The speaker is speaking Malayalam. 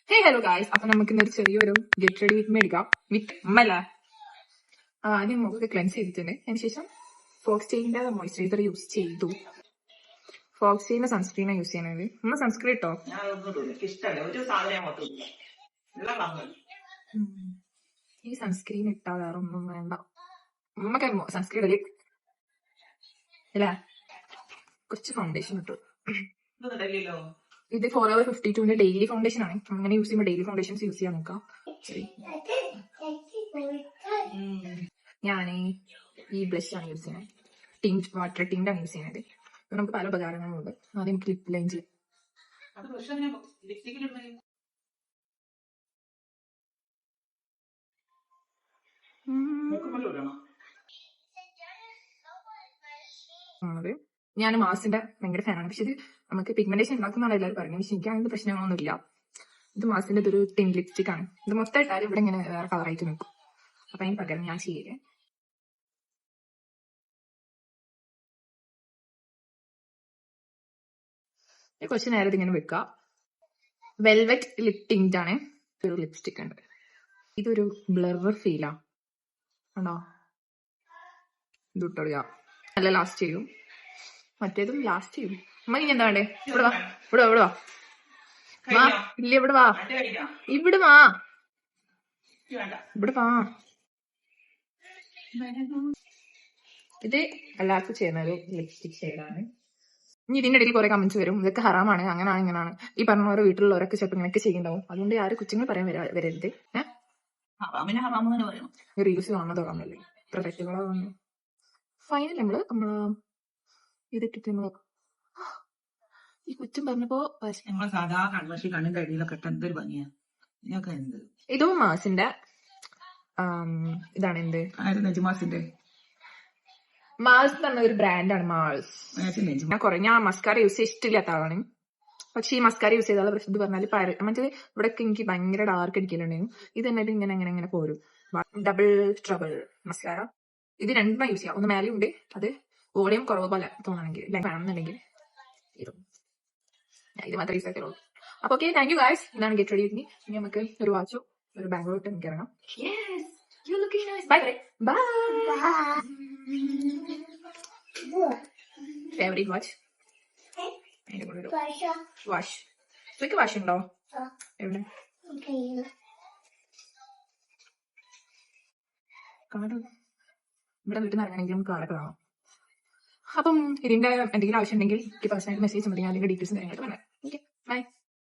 ഹലോ ഗായ്സ്, അപ്പൊ നമുക്ക് ഇന്നൊരു ചെറിയൊരു ഗെറ്റ് റെഡി വിത്ത് മേടിക്കാം വിത്ത് മല. ആദ്യം മുഖമൊക്കെ ക്ലെൻസ് ചെയ്തിട്ടുണ്ട്. അതിനുശേഷം ഫോക്സ്റ്റെയിലിന്റെ മോയ്സ്ചറൈസർ യൂസ് ചെയ്തു. ഫോക്സ്റ്റെയിലിന്റെ സൺസ്ക്രീനാണ് യൂസ് ചെയ്യുന്നത്. നമ്മൾ സൺസ്ക്രീൻ ഇട്ടോ? ഈ സൺസ്ക്രീൻ ഇട്ടാ വേറെ ഒന്നും വേണ്ട. നമുക്ക് സൺസ്ക്രീൻ ഇടല് അല്ല, കുറച്ച് ഫൗണ്ടേഷൻ ഇട്ടു. ഇത് ഫോറെവർ 52ന്റെ ഡെയിലി ഫൗണ്ടേഷൻ ആണ്. അങ്ങനെ യൂസ് ചെയ്യുമ്പോൾ ഡെയിലി ഫൗണ്ടേഷൻസ് യൂസ് ചെയ്യാൻ നോക്കാം. ശരി, ഞാൻ ഈ ബ്ലഷ് ആണ് യൂസ് ചെയ്യുന്നത്. ടിൻറ്റ് വാട്ടർ ടിൻറ്റ് ആണ് യൂസ് ചെയ്യുന്നത്. നമുക്ക് പല ഉപകാരങ്ങളുണ്ട്. ആദ്യം നമുക്ക് ലിപ് ലൈൻ ചെയ്യും. ഞാൻ മാസിന്റെ ഭയങ്കര ഫാനാണ്. പക്ഷെ ഇത് നമുക്ക് പിഗ്മെന്റേഷൻ ഉണ്ടാക്കുന്നതാണ് എല്ലാവരും പറയുന്നത്. പക്ഷെ എനിക്ക് അങ്ങനത്തെ പ്രശ്നങ്ങളൊന്നുമില്ല. ഇത് മാസിന്റെ ഇതൊരു ടിൻ ലിപ്സ്റ്റിക് ആണ്. ഇത് മൊത്തം ഇട്ടാലും ഇവിടെ ഇങ്ങനെ വേറെ കളറായിട്ട് നിൽക്കും. അപ്പൊ അതിന് പകരം ഞാൻ ചെയ്യേ കുറച്ച് നേരം ഇതിങ്ങനെ വെക്കുക. വെൽവെറ്റ് ലിപ് ടിന്റ് ആണ്. ഒരു ലിപ്സ്റ്റിക് ഉണ്ട്. ഇതൊരു ബ്ലർ ഫീലാ ആണോ? ഇത് ഇട്ടോളിയാ നല്ല ലാസ്റ്റ് ചെയ്യും. മറ്റേതും ലാസ്റ്റ് ചെയ്യും. അമ്മ ഇനി എന്താ വേണ്ടേ? ഇവിടെ വാ, ഇവിടെ വാ, വാ. ഇല്ല, ഇവിടെ വാ, ഇവിടെ വാ, ഇവിടെ വാ. ഇത് എല്ലാവർക്കും ചെയ്യുന്ന ഒരു ലിപ്സ്റ്റിക് ഷെയ്ഡാണ്. ഇനി ഇതിന്റെ ഇടയിൽ കുറെ കമന്റ്സ് വരും, ഇതൊക്കെ ഹറാമാണ്, അങ്ങനെയാണ് ഇങ്ങനെയാണ്. ഈ പറഞ്ഞവരെ വീട്ടിലുള്ളവരൊക്കെ ചിലപ്പോൾ ഇങ്ങനെയൊക്കെ ചെയ്യുന്നുണ്ടാവും. അതുകൊണ്ട് ആരും കുറ്റങ്ങൾ പറയാൻ വരരുത്. റീൽസ് കാണുന്ന തുടങ്ങല്ലേ പ്രൊഡക്റ്റുകളോ. ഫൈനൽ നമ്മള് ഇതിട്ടിട്ട് നമ്മള് ഈ കുറ്റം പറഞ്ഞപ്പോ ഇതും മാസിന്റെ ഇതാണ്. എന്ത് നജ്മാസിന്റെ മാൾസ് എന്ന് പറഞ്ഞ ഒരു ബ്രാൻഡാണ്. മാൾസ്. ഞാൻ മസ്കാര യൂസ് ഇഷ്ടമില്ലാത്ത ആളാണ്. പക്ഷെ ഈ മസ്കാര യൂസ് ചെയ്താൽ പ്രശ്നം പറഞ്ഞാൽ മറ്റേ ഇവിടെയൊക്കെ എനിക്ക് ഭയങ്കര ഡാർക്ക് അടിക്കലുണ്ടായിരുന്നു. ഇത് തന്നെ ഇങ്ങനെ ഇങ്ങനെ ഇങ്ങനെ പോരും. Double trouble mascara. ഇത് രണ്ടും യൂസ് ചെയ്യാം. ഒന്ന് മേലെ ഉണ്ട്, അത് വോളിയം കുറവ് പോലെ തോന്നണമെങ്കിൽ വേണമെന്നുണ്ടെങ്കിൽ ഇത് മാത്രമേ യൂസ് ആക്കുള്ളൂ. അപ്പൊ ഓക്കെ, താങ്ക് യു ഗായ്സ്. ഇതാണ് ഗെറ്റ് റെഡി വിത്ത് മീ. ഇനി നമുക്ക് ഒരു വാച്ചോ ഒരു ബാംഗ്ലൂർ എനിക്ക് ഇറങ്ങാം. ബൈ. Favourite watch wash. ഇതൊക്കെ വാഷ് ഉണ്ടോ? എവിടെ കാട്? ഇവിടെ വീട്ടിൽ നിന്ന് ഇറങ്ങണമെങ്കിൽ നമുക്ക് കാടൊക്കെ കാണാം. അപ്പം ഇതിന്റെ എന്തെങ്കിലും ആവശ്യം ഉണ്ടെങ്കിൽ എനിക്ക് പേഴ്സണലായിട്ട് മെസ്സേജ് ഉണ്ടെങ്കിൽ അതിന്റെ ഡീറ്റെയിൽസ് കാര്യങ്ങളൊക്കെ പറയാം. Okay, by.